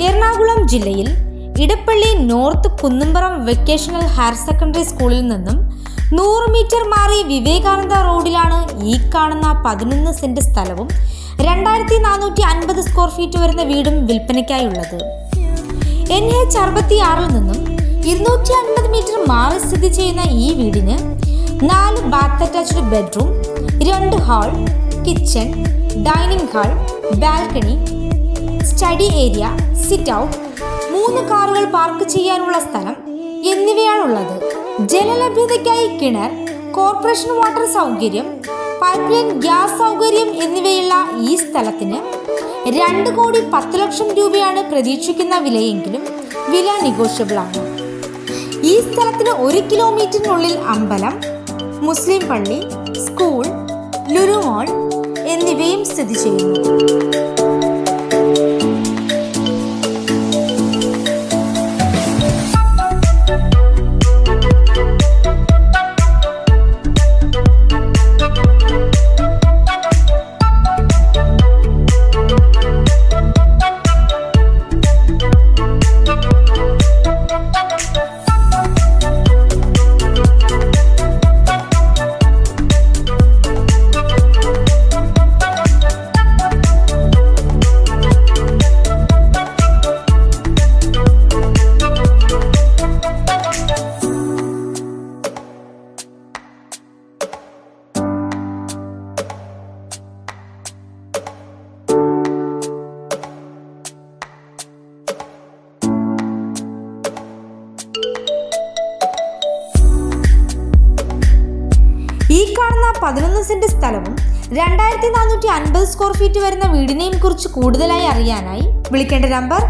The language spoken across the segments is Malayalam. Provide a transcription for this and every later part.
എറണാകുളം ജില്ലയിൽ Edappally north Kunnumpuram vocational higher secondary സ്കൂളിൽ നിന്നും 100 മീറ്റർ മാറി വിവേകാനന്ദ റോഡിലാണ് ഈ കാണുന്ന 11 സെന്റ് സ്ഥലവും 2450 സ്ക്വയർ ഫീറ്റ് വരുന്ന വീടും വിൽപ്പനയ്ക്കായുള്ളത്. NH 66 നിന്നും 250 മീറ്റർ മാറി സ്ഥിതി ചെയ്യുന്ന ഈ വീടിന് 4 bath attached bedroom, 2 hall, kitchen, dining hall, balcony, study area, sit out, 3 കാറുകൾ പാർക്ക് ചെയ്യാനുള്ള സ്ഥലം എന്നിവയാണുള്ളത്. ജലലഭ്യതയ്ക്കായി കിണർ, കോർപ്പറേഷൻ വാട്ടർ സൗകര്യം, പൈപ്പ് ലൈൻ, ഗ്യാസ് സൗകര്യം എന്നിവയുള്ള ഈ സ്ഥലത്തിന് 2,10,00,000 രൂപയാണ് പ്രതീക്ഷിക്കുന്ന വിലയെങ്കിലും വില നെഗോഷ്യബിൾ ആണ്. ഈ സ്ഥലത്തിന് 1 കിലോമീറ്ററിനുള്ളിൽ അമ്പലം, മുസ്ലിം പള്ളി, സ്കൂൾ, ലുലു മാൾ എന്നിവയും സ്ഥിതി ചെയ്യുന്നു. ഈ കാണുന്ന 11 സെന്റ് സ്ഥലവും 2450 സ്ക്വയർ ഫീറ്റ് വരുന്ന വീടിനെയും കുറിച്ച് കൂടുതലായി അറിയാനായി വിളിക്കേണ്ട നമ്പർ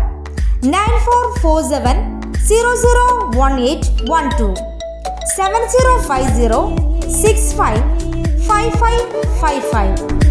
9447001812 7050655555.